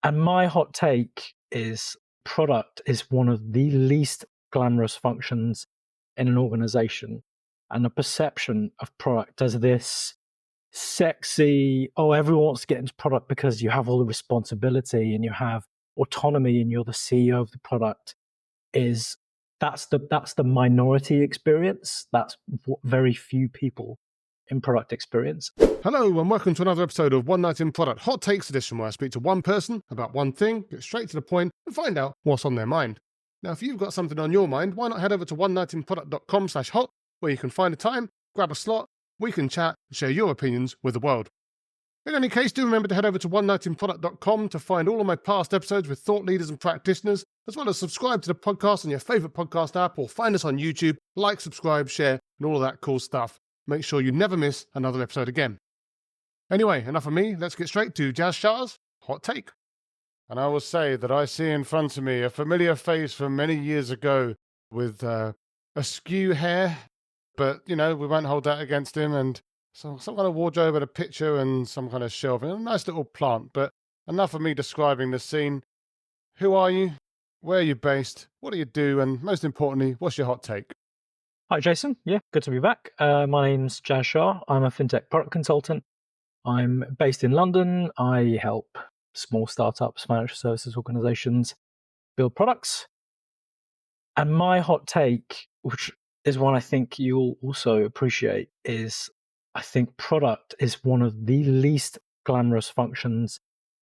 And my hot take is product is one of the least glamorous functions in an organization. And the perception of product as this sexy, oh, everyone wants to get into product because you have all the responsibility and you have autonomy and you're the CEO of the product is that's the minority experience. That's what very few people in product experience. Hello and welcome to another episode of One Night in Product Hot Takes Edition, where I speak to one person about one thing, get straight to the point and find out what's on their mind. Now, if you've got something on your mind, why not head over to onenightinproduct.com/hot, where you can find a time, grab a slot, we can chat and share your opinions with the world. In any case, do remember to head over to onenightinproduct.com to find all of my past episodes with thought leaders and practitioners, as well as subscribe to the podcast on your favourite podcast app or find us on YouTube, like, subscribe, share, and all of that cool stuff. Make sure you never miss another episode again. Anyway, enough of me, let's get straight to Jas Shah's Hot Take. And I will say that I see in front of me a familiar face from many years ago with askew hair, but, we won't hold that against him, and some kind of wardrobe and a picture and some kind of shelving, a nice little plant, but enough of me describing the scene. Who are you? Where are you based? What do you do? And most importantly, what's your hot take? Hi, Jason. Yeah, good to be back. My name's Jas Shah. I'm a Fintech product consultant. I'm based in London. I help small startups, financial services organizations build products. And my hot take, which is one I think you'll also appreciate, is I think product is one of the least glamorous functions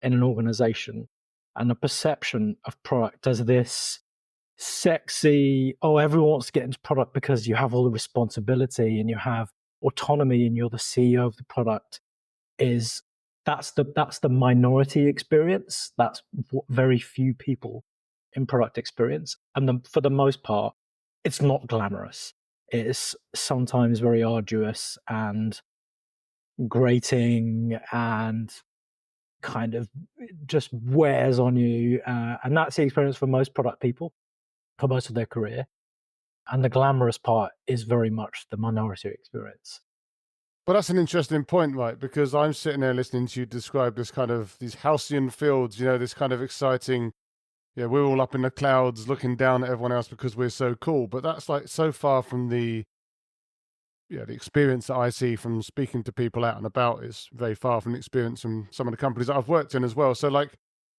in an organization. And the perception of product as this sexy, oh, everyone wants to get into product because you have all the responsibility and you have autonomy and you're the CEO of the product is that's the minority experience. That's what very few people in product experience. And for the most part, it's not glamorous. It's sometimes very arduous and grating and kind of just wears on you. And that's the experience for most product people for most of their career. And the glamorous part is very much the minority experience. But that's an interesting point, right? Because I'm sitting there listening to you describe this kind of, these halcyon fields, this kind of exciting, we're all up in the clouds looking down at everyone else because we're so cool. But that's like so far from the experience that I see from speaking to people out and about is very far from the experience from some of the companies that I've worked in as well. So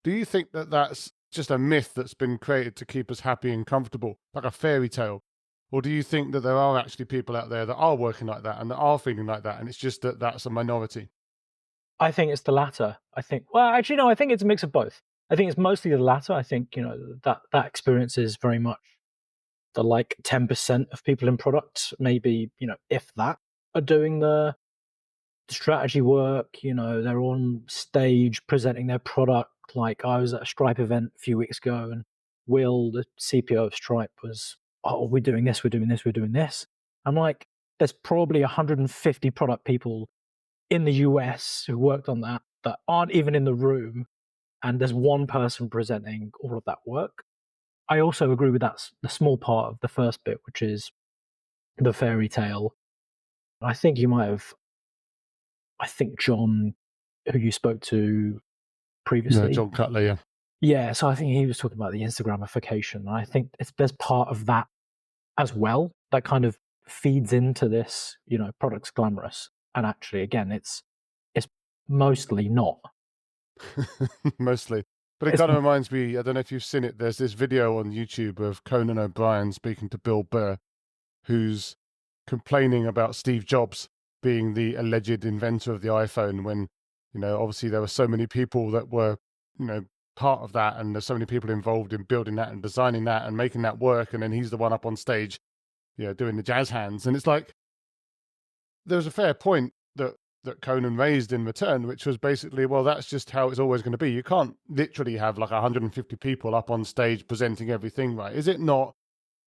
do you think that that's just a myth that's been created to keep us happy and comfortable, like a fairy tale? Or do you think that there are actually people out there that are working like that and that are feeling like that, and it's just that that's a minority? I think it's the latter. I think it's a mix of both. I think it's mostly the latter. I think, that experience is very much the 10% of people in product, maybe, if that, are doing the strategy work. They're on stage presenting their product. Like I was at a Stripe event a few weeks ago, and Will, the CPO of Stripe, was, oh, we're doing this, we're doing this, we're doing this. I'm like, there's probably 150 product people in the US who worked on that aren't even in the room, and there's one person presenting all of that work. I also agree with that, the small part of the first bit, which is the fairy tale. I think John, who you spoke to previously. Yeah, John Cutler, yeah. Yeah, so I think he was talking about the Instagramification. I think there's part of that as well that kind of feeds into this, product's glamorous. And actually, again, it's mostly not. Mostly. But it kind of reminds me, I don't know if you've seen it, there's this video on YouTube of Conan O'Brien speaking to Bill Burr, who's complaining about Steve Jobs being the alleged inventor of the iPhone when, obviously there were so many people that were, part of that, and there's so many people involved in building that and designing that and making that work, and then he's the one up on stage, doing the jazz hands. And it's like, there's a fair point that Conan raised in return, which was basically, well, that's just how it's always going to be. You can't literally have 150 people up on stage presenting everything, right? Is it not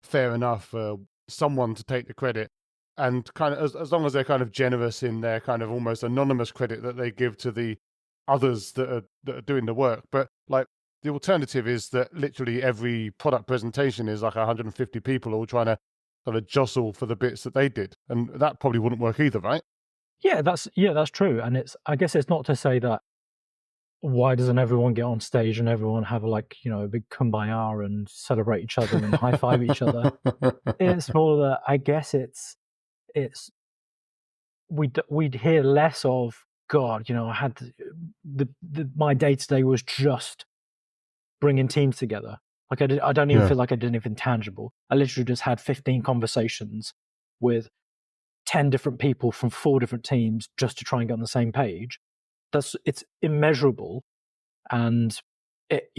fair enough for someone to take the credit, and kind of as long as they're kind of generous in their kind of almost anonymous credit that they give to the others that are doing the work? But the alternative is that literally every product presentation is 150 people all trying to kind of jostle for the bits that they did, and that probably wouldn't work either, right? Yeah, that's true. And I guess it's not to say that why doesn't everyone get on stage and everyone have a big kumbaya and celebrate each other and high five each other? It's more that I guess it's we'd hear less of, God, I had my day to day was just bringing teams together. Like I don't even feel like I did anything tangible. I literally just had 15 conversations with 10 different people from 4 different teams just to try and get on the same page. It's immeasurable, and it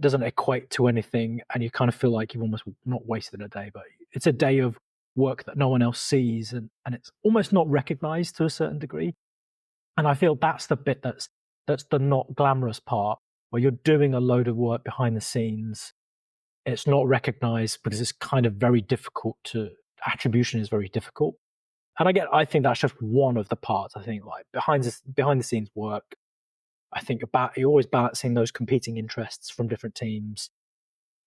doesn't equate to anything, and you kind of feel like you've almost not wasted a day, but it's a day of work that no one else sees, and it's almost not recognized to a certain degree. And I feel that's the bit that's the not glamorous part, where you're doing a load of work behind the scenes. It's not recognized because it's kind of very difficult attribution is very difficult. And I think that's just one of the parts. I think like behind the scenes work, I think you're always balancing those competing interests from different teams.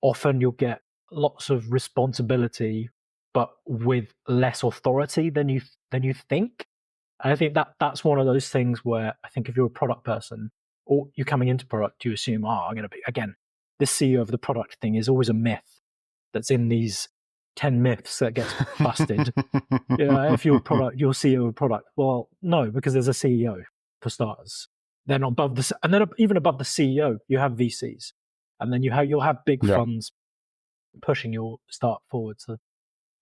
Often you'll get lots of responsibility, but with less authority than you think. And I think that's one of those things where I think if you're a product person or you're coming into product, you assume, I'm going to be, again, the CEO of the product thing is always a myth that's in these 10 myths that gets busted. If you're CEO of product, well, no, because there's a CEO for starters. Then even above the CEO, you have VCs, and then you'll have big funds pushing your start forward. So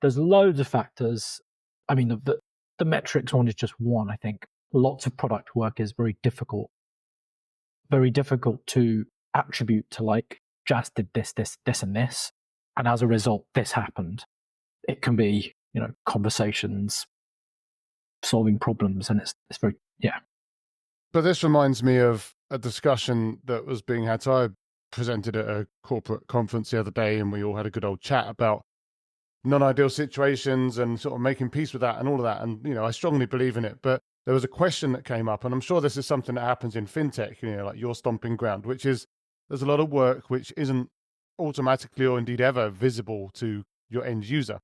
there's loads of factors. I mean, the metrics one is just one. I think lots of product work is very difficult to attribute to, like, Jas did this, and this, and as a result, this happened. It can be, conversations, solving problems, and it's very, But this reminds me of a discussion that was being had. So I presented at a corporate conference the other day, and we all had a good old chat about non-ideal situations and sort of making peace with that and all of that. And, I strongly believe in it. But there was a question that came up, and I'm sure this is something that happens in fintech, like your stomping ground, which is there's a lot of work which isn't automatically or indeed ever visible to your end user,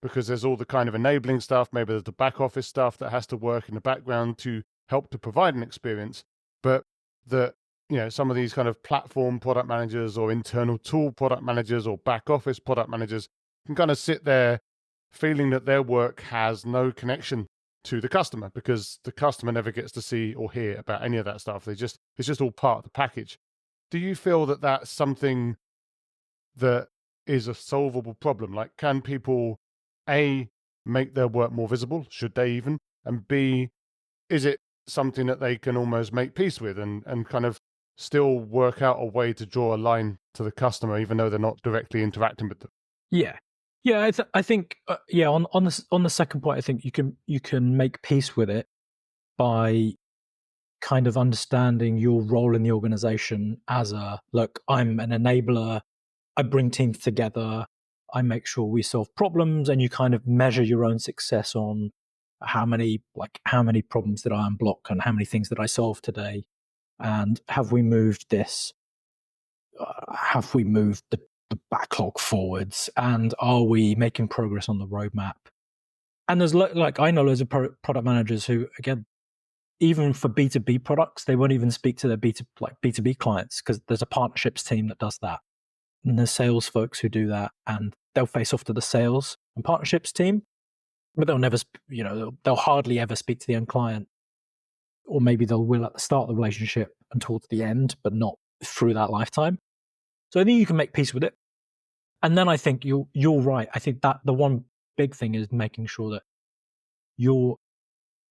because there's all the kind of enabling stuff. Maybe there's the back office stuff that has to work in the background to help to provide an experience. But some of these kind of platform product managers or internal tool product managers or back office product managers can kind of sit there feeling that their work has no connection to the customer, because the customer never gets to see or hear about any of that stuff. It's just all part of the package. Do you feel that that's something that is a solvable problem? Like, can people, A, make their work more visible? Should they even? And B, is it something that they can almost make peace with and kind of still work out a way to draw a line to the customer, even though they're not directly interacting with them? Yeah. I think on the second point, I think you can make peace with it by kind of understanding your role in the organization as look, I'm an enabler. I bring teams together. I make sure we solve problems, and you kind of measure your own success on how many problems did I unblock and how many things did I solve today, and have we moved this? Have we moved the backlog forwards, and are we making progress on the roadmap? And there's I know loads of product managers who, again, even for B2B products, they won't even speak to their B2B clients, because there's a partnerships team that does that. And there's sales folks who do that, and they'll face off to the sales and partnerships team, but they'll never, they'll hardly ever speak to the end client, or maybe will at the start of the relationship and towards the end, but not through that lifetime. So I think you can make peace with it. And then I think you're right. I think that the one big thing is making sure that you're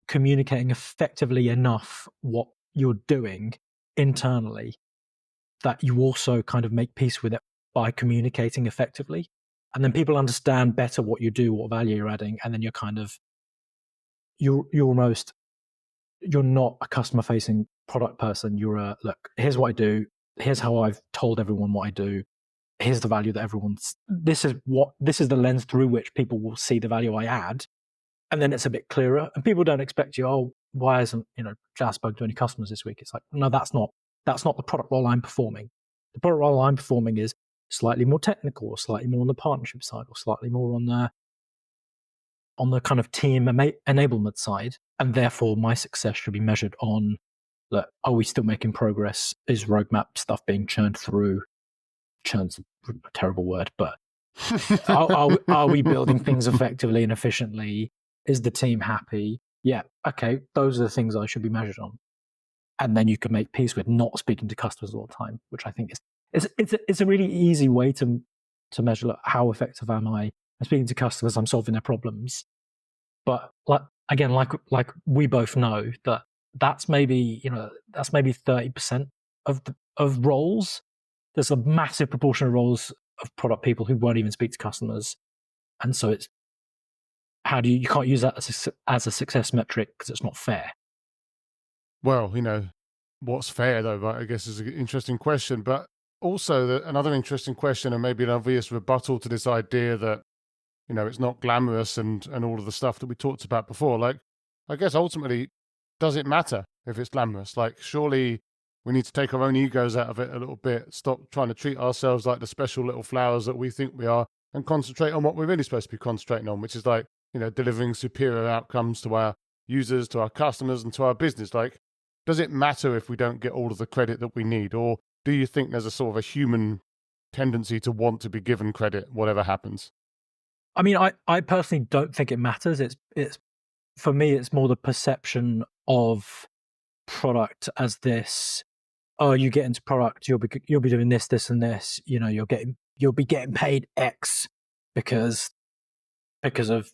communicating effectively enough what you're doing internally, that you also kind of make peace with it by communicating effectively. And then people understand better what you do, what value you're adding. And then you're not a customer facing product person. You're look, here's what I do. Here's how I've told everyone what I do. Here's the value that this is the lens through which people will see the value I add. And then it's a bit clearer, and people don't expect you, why isn't, Jas spoke to any customers this week? It's like, no, that's not the product role I'm performing. The product role I'm performing is slightly more technical, or slightly more on the partnership side, or slightly more on the kind of team enablement side. And therefore my success should be measured on look, are we still making progress? Is roadmap stuff being churned through? Churn's a terrible word, but are we building things effectively and efficiently? Is the team happy? Yeah, okay, those are the things I should be measured on. And then you can make peace with not speaking to customers all the time, which I think it's a really easy way to measure, look, how effective am I? I'm speaking to customers, I'm solving their problems. But like we both know that that's maybe 30% of roles. There's a massive proportion of roles of product people who won't even speak to customers, and so it's you can't use that as a success metric because it's not fair. Well, what's fair though, right? I guess is an interesting question, but also another interesting question, and maybe an obvious rebuttal to this idea that it's not glamorous and all of the stuff that we talked about before. Like, I guess ultimately, does it matter if it's glamorous? Like, surely we need to take our own egos out of it a little bit, stop trying to treat ourselves like the special little flowers that we think we are, and concentrate on what we're really supposed to be concentrating on, which is like, delivering superior outcomes to our users, to our customers, and to our business. Like, does it matter if we don't get all of the credit that we need? Or do you think there's a sort of a human tendency to want to be given credit, whatever happens? I mean, I personally don't think it matters. It's for me, it's more the perception of product as this. Oh, you get into product, you'll be doing this, this, and this. You'll be getting paid X because of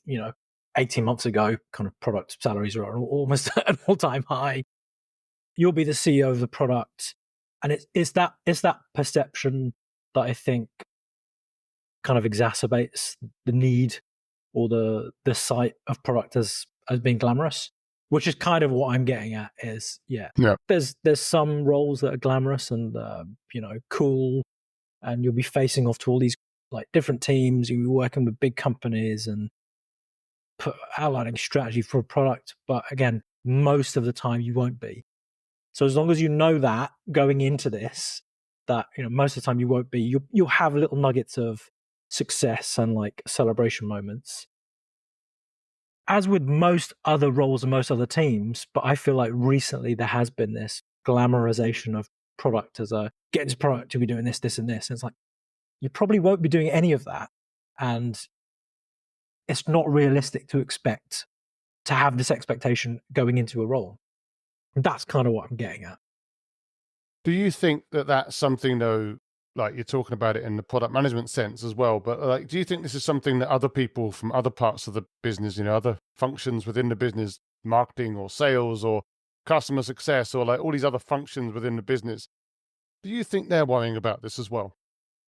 18 months ago, kind of product salaries are almost at an all-time high. You'll be the CEO of the product, and it's that perception that I think kind of exacerbates the need or the sight of product as being glamorous, which is kind of what I'm getting at. Is Yeah. there's some roles that are glamorous and cool, and you'll be facing off to all these like different teams. You'll be working with big companies and outlining strategy for a product, but again, most of the time you won't be. So as long as you know that going into this, that most of the time you won't be, you'll have little nuggets of success and like celebration moments, as with most other roles and most other teams. But I feel like recently there has been this glamorization of product as a get into product to be doing this, this, and this. And it's like, you probably won't be doing any of that. And it's not realistic to expect to have this expectation going into a role. That's kind of what I'm getting at. Do you think that that's something, though, like you're talking about it in the product management sense as well, but like, do you think this is something that other people from other parts of the business, other functions within the business, marketing or sales or customer success or like all these other functions within the business, do you think they're worrying about this as well?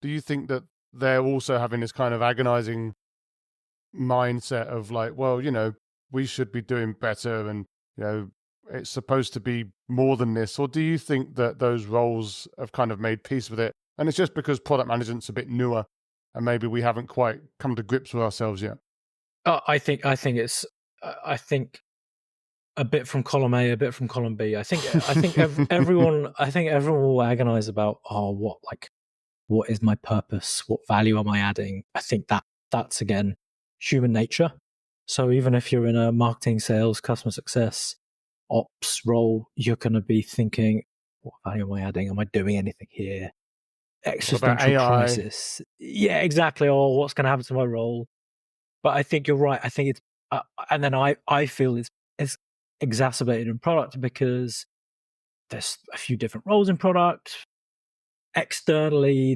Do you think that they're also having this kind of agonizing mindset of like, well, we should be doing better and, it's supposed to be more than this? Or do you think that those roles have kind of made peace with it? And it's just because product management's a bit newer and maybe we haven't quite come to grips with ourselves yet? I think a bit from column A, a bit from column B. I think everyone will agonize about, what is my purpose? What value am I adding? I think that's again human nature. So even if you're in a marketing, sales, customer success, ops role, you're going to be thinking, what value am I adding? Am I doing anything here? Existential crisis. Yeah, exactly. Or what's going to happen to my role? But I think you're right. I think it's, and then I feel it's exacerbated in product because there's a few different roles in product. Externally,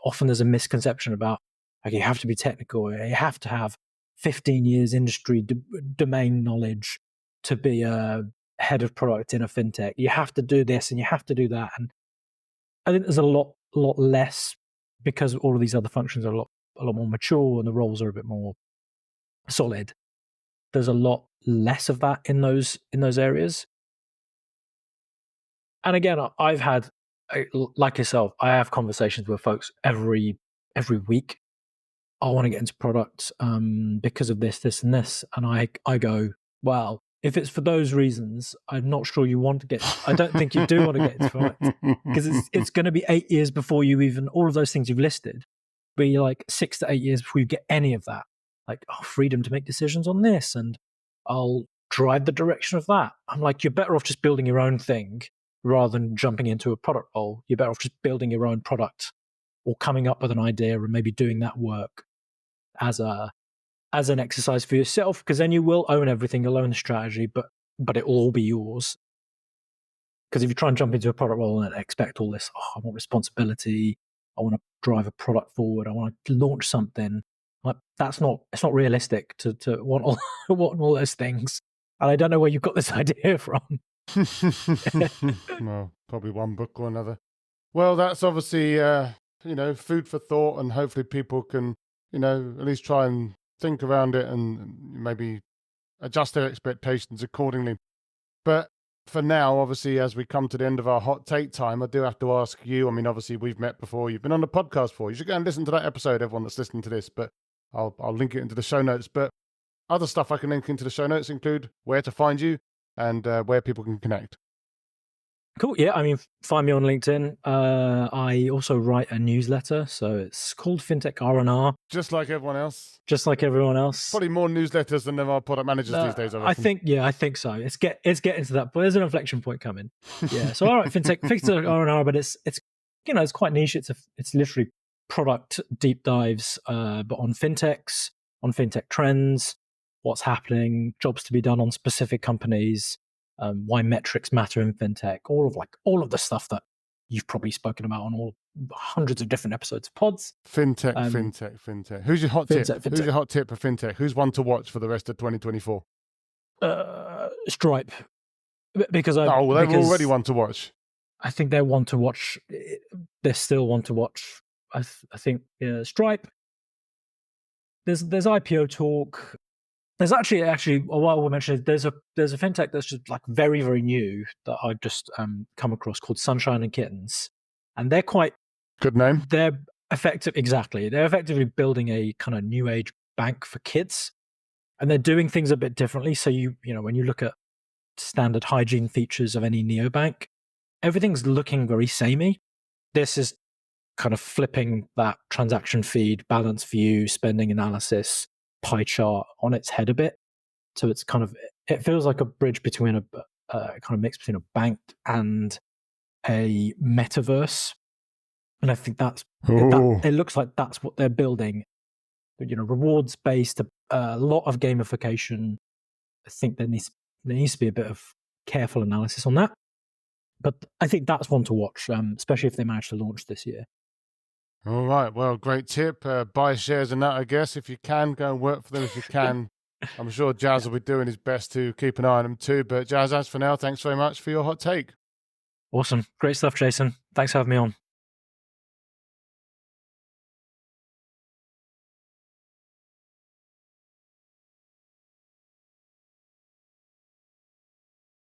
often there's a misconception about, okay, you have to be technical. You have to have 15 years industry domain knowledge to be a head of product in a fintech. You have to do this and you have to do that. And I think there's a lot less, because all of these other functions are a lot more mature and the roles are a bit more solid. There's a lot less of that in those areas. And again, I've had, like yourself, I have conversations with folks every week. I want to get into product because of this, and this. And I go, well, if it's for those reasons, I'm not sure you want to get. I don't think you do want to get into product, because it's going to be 8 years before you even, all of those things you've listed, be like 6 to 8 years before you get any of that. Like, freedom to make decisions on this, and I'll drive the direction of that. I'm like, you're better off just building your own thing rather than jumping into a product role. You're better off just building your own product or coming up with an idea and maybe doing that work as an exercise for yourself, because then you will own everything. You'll own the strategy, but it will all be yours. Because if you try and jump into a product role and expect all this, I want responsibility, I want to drive a product forward, I want to launch something, like it's not realistic to want all want all those things. And I don't know where you've got this idea from. Well, probably one book or another. Well, that's obviously food for thought, and hopefully people can at least try and think around it and maybe adjust their expectations accordingly. But for now, obviously, as we come to the end of our hot take time, I do have to ask you, I mean, obviously we've met before, you've been on the podcast before, you should go and listen to that episode, everyone that's listening to this, but I'll link it into the show notes. But other stuff I can link into the show notes include where to find you and where people can connect. Cool. Yeah, I mean, find me on LinkedIn. I also write a newsletter, so it's called Fintech R&R. Just like everyone else. Just like everyone else. Probably more newsletters than there are product managers these days. I think so. It's getting to that point. There's an inflection point coming. Yeah. So all right, Fintech R&R, but it's it's quite niche. It's literally product deep dives, but on fintechs, on fintech trends, what's happening, jobs to be done on specific companies. Why metrics matter in fintech, all of the stuff that you've probably spoken about on all hundreds of different episodes of pods. Fintech. Who's your hot tip? Who's your hot tip for fintech? Who's one to watch for the rest of 2024? Stripe, because they're already one to watch. I think they're one to watch. They're still one to watch. I think Stripe. There's IPO talk. There's actually what I will mention is there's a fintech that's just like very, very new that I've just come across called Sunshine and Kittens, and they're quite good name. They're effectively building a kind of new age bank for kids, and they're doing things a bit differently. So when you look at standard hygiene features of any neobank, everything's looking very samey. This is kind of flipping that transaction feed, balance view, spending analysis, pie chart on its head a bit. So it feels like a bridge between a kind of mix between a bank and a metaverse. And I think it looks like that's what they're building. Rewards based, a lot of gamification. I think there needs to be a bit of careful analysis on that. But I think that's one to watch, especially if they manage to launch this year. All right. Well, great tip. Buy shares in that, I guess. If you can, go and work for them if you can. I'm sure Jas will be doing his best to keep an eye on them too. But Jas, as for now, thanks very much for your hot take. Awesome. Great stuff, Jason. Thanks for having me on.